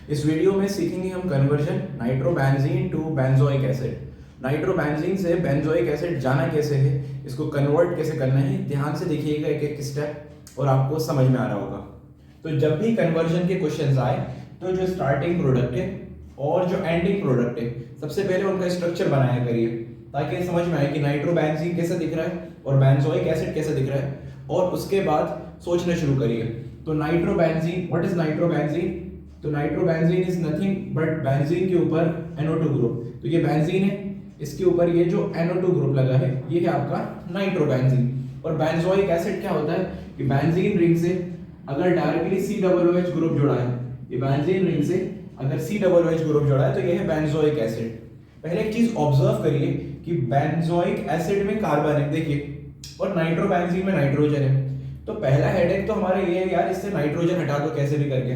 इस वीडियो में सीखेंगे हम conversion nitrobenzene to benzoic acid. Nitrobenzene से बेंजोइक एसिड जाना कैसे है, इसको कन्वर्ट कैसे करना है, ध्यान से देखिएगा एक एक स्टेप और आपको समझ में आ रहा होगा। तो जब भी कन्वर्जन के क्वेश्चंस आए तो जो स्टार्टिंग प्रोडक्ट है और जो एंडिंग प्रोडक्ट है, सबसे पहले उनका स्ट्रक्चर बनाया करिए ताकि समझ में आए कि नाइट्रोबेंजीन कैसा दिख रहा है और बेंजोइक एसिड कैसा दिख रहा है, और उसके बाद सोचना शुरू करिए। तो नाइट्रोबेंजीन, व्हाट इज नाइट्रोबेंजीन? तो nitrobenzene is nothing but benzene के ऊपर NO2 ग्रुप। तो ये बेंजीन है, इसके ऊपर ये जो NO2 ग्रुप लगा है ये है आपका नाइट्रोबेंजीन। और बेंजोइक एसिड क्या होता है कि बेंजीन रिंग से अगर डायरेक्टली COOH ग्रुप जुड़ा है, ये बेंजीन रिंग से अगर COOH ग्रुप जुड़ा है तो ये है बेंजोइक एसिड। पहले एक चीज ऑब्जर्व करिए कि बेंजोइक एसिड में कार्बन है, देखिए, और नाइट्रोबेंजीन में नाइट्रोजन है। तो पहला हेडेक तो हमारा ये है यार, इससे नाइट्रोजन हटा दो कैसे भी करके,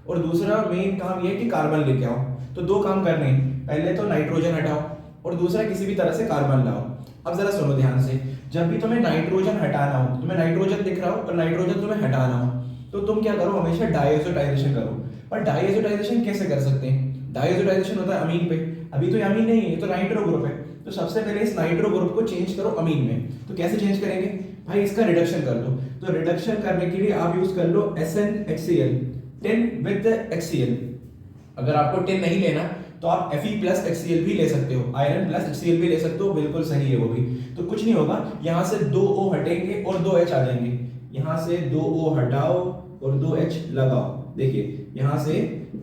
और दूसरा मेन काम ये है कि कार्बन लेके आओ। तो दो काम करने हैं, पहले तो नाइट्रोजन हटाओ और दूसरा किसी भी तरह से कार्बन लाओ। अब जरा सुनो ध्यान से, जब भी तुम्हें नाइट्रोजन हटाना हो, तुम्हें नाइट्रोजन दिख रहा हो और नाइट्रोजन तुम्हें हटाना हो, तो तुम क्या करो, हमेशा डायएजोटाइजेशन करो। पर डायएजोटाइजेशन कैसे कर सकते हैं? डायएजोटाइजेशन होता है अमीन पे। अभी तो ये अमीन नहीं है, ये तो नाइट्रो ग्रुप है। तो सबसे पहले इस नाइट्रो ग्रुप को चेंज करो अमीन में। तो कैसे चेंज करेंगे भाई? इसका रिडक्शन कर दो। तो रिडक्शन करने के लिए आप यूज कर लो SnHCl, टिन विद HCl। अगर आपको टिन नहीं लेना तो आप Fe प्लस HCl भी ले सकते हो, आयरन प्लस HCl भी ले सकते हो, बिल्कुल सही है वो भी। तो कुछ नहीं होगा, यहाँ से 2 O हटेंगे और 2 H आ जाएंगे। यहाँ से 2 O हटाओ और 2 H लगाओ। देखिए, यहाँ से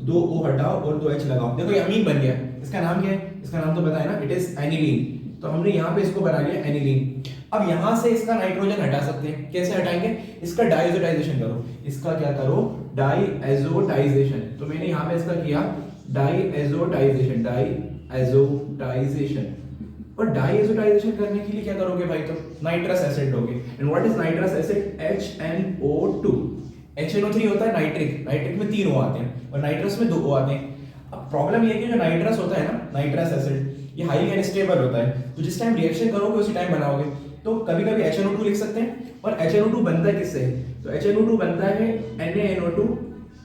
2 O हटाओ और 2 H लगाओ। देखो ये अमीन बन गया। इसका नाम क्या है? इसका नाम तो पता है ना, इट इज एनिलीन। तो हमने यहाँ पे इसको बना लिया एनिलीन। अब यहाँ से इसका नाइट्रोजन हटा सकते हैं। कैसे हटाएंगे? इसका डायएजोटाइजेशन करो। इसका क्या करो? डायएजोटाइजेशन। तो मैंने यहाँ पे इसका किया डायएजोटाइजेशन, डायएजोटाइजेशन। और डायएजोटाइजेशन करने के लिए क्या करोगे भाई? तो नाइट्रस एसिड लोगे। And what is nitrous acid? HNO2। HNO3 होता है नाइट्रिक, नाइट्रिक में 3 O आते हैं और नाइट्रस में 2 O आते हैं। अब प्रॉब्लम ये है कि जो नाइट्रस होता है ना, नाइट्रस एसिड, ये हाईली अनस्टेबल होता है। तो जिस टाइम रिएक्शन करोगे उसी टाइम बनाओगे। तो कभी कभी HNO2 लिख सकते हैं। और HNO2 बनता है किससे? तो HNO2 बनता है NaNO2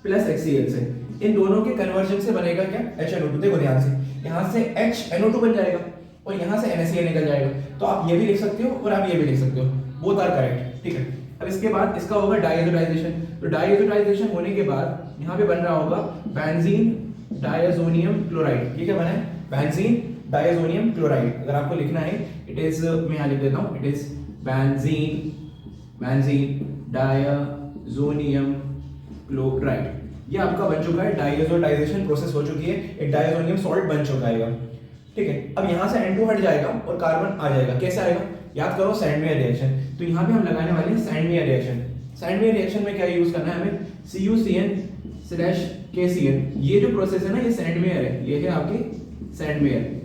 प्लस HCl से। इन दोनों के कन्वर्जन से बनेगा क्या? HNO2। देखो ध्यान से, यहाँ से HNO2 बन जाएगा और यहाँ से NaCl निकल जाएगा। तो आप ये भी लिख सकते हो और आप ये भी लिख सकते हो, बोथ आर करेक्ट, ठीक है। अब इसके बाद इसका होगा डायएजोटाइजेशन। तो डायएजोटाइजेशन होने के बाद यहाँ पे बन रहा होगा बेंजीन डायजोनियम क्लोराइड। ये क्या बना है? Benzene diazonium chloride. अगर आपको लिखना है, इट इज, मैं यहाँ लिख देता हूँ, it is benzene diazonium chloride. ये आपका बन चुका है, डायएजोटाइजेशन प्रोसेस हो चुकी है, एक डायजोनियम सॉल्ट बन चुका है, ठीक है। अब यहाँ से N2 हट जाएगा और कार्बन आ जाएगा। कैसे आएगा? याद करो, सैंडमेयर रिएक्शन। तो यहाँ पे हम लगाने वाले हैं सैंडमेयर रिएक्शन। सैंडमेयर रिएक्शन में क्या यूज करना है हमें? CuCN/KCN। ये जो प्रोसेस है ना, ये सैंडमेयर है, ये है आपकी सैंडमेयर।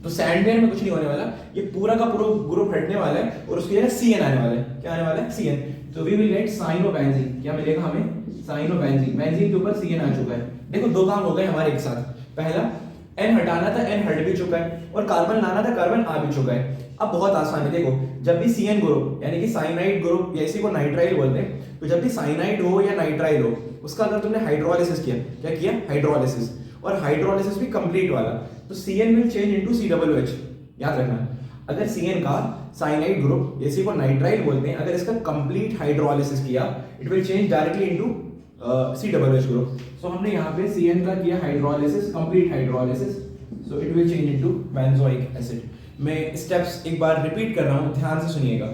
तो सैंडमेयर में कुछ नहीं होने वाला, ये पूरा का पूरा ग्रुप हटने वाला है और उसकी जगह CN आने वाला है। क्या आने वाला है? CN। तो वी विल गेट साइनोबेंजीन। क्या मिलेगा हमें? साइनोबेंजीन। बेंजीन के ऊपर CN आ चुका है। देखो दो काम हो गए हमारे एक साथ। पहला, N हटाना था, N हट भी चुका है, और कार्बन लाना था, कार्बन आ भी चुका है। अब बहुत आसान है, देखो, जब भी CN ग्रुप यानी कि साइनाइड ग्रुप या इसी को नाइट्राइल बोलते हैं, तो जब भी साइनाइड हो या नाइट्राइल हो, उसका अगर तुमने हाइड्रोलिसिस किया, क्या किया? हाइड्रोलिसिस। और हाइड्रोलिसिस भी कंप्लीट वाला, तो CN will change into COOH। याद रखना, अगर CN का साइनाइड ग्रुप, इसी को नाइट्राइल बोलते हैं, अगर इसका कंप्लीट हाइड्रोलिसिस किया, it will change directly into COOH group. So हमने यहाँ पे CN का किया hydrolysis, complete hydrolysis, so it will change into benzoic acid. मैं स्टेप्स एक बार रिपीट कर रहा हूँ, ध्यान से सुनिएगा।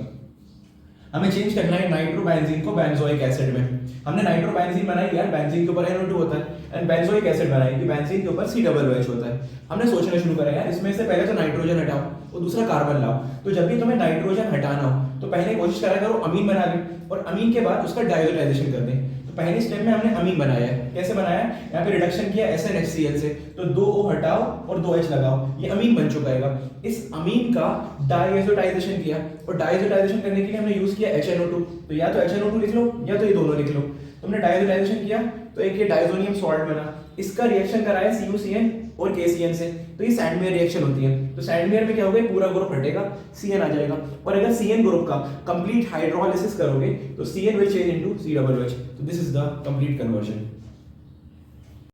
हमें चेंज करना है नाइट्रोबेंजीन को बेंजोइक एसिड में। हमने नाइट्रोबेंजीन बनाई यार, बेंजीन के ऊपर NO2 होता है, एंड बेंजोइक एसिड बनाई कि बेंजीन के ऊपर COOH होता है। हमने सोचना शुरू करा यार, इसमें से पहले तो नाइट्रोजन हटाओ और दूसरा कार्बन लाओ। तो जब भी तुम्हें नाइट्रोजन हटाना हो तो पहले कोशिश करा करो अमीन बना लें, और अमीन के बाद उसका डायएजोटाइजेशन कर दें। तो पहले स्टेप में हमने अमीन बनाया है। कैसे बनाया है? यहाँ पे रिडक्शन किया SnHCl से, तो 2 O हटाओ और 2 H लगाओ, ये अमीन बन चुका है। इस अमीन का डायएजोटाइजेशन किया, और डायएजोटाइजेशन करने के लिए हमने यूज किया HNO2। तो या तो HNO2 लिख लो या तो ये दोनों लिख लो। तुमने डायएजोटाइजेशन किया तो एक ये डायजोनियम सॉल्ट बना, इसका रिएक्शन कराया CuCN और KCN से, तो ये सैंडमेयर रिएक्शन होती है। तो सैंडमेयर में क्या होगा? पूरा ग्रुप हटेगा, CN आ जाएगा। और अगर CN ग्रुप का कंप्लीट हाइड्रोलिसिस करोगे तो CN will change into COOH। तो this is the complete conversion.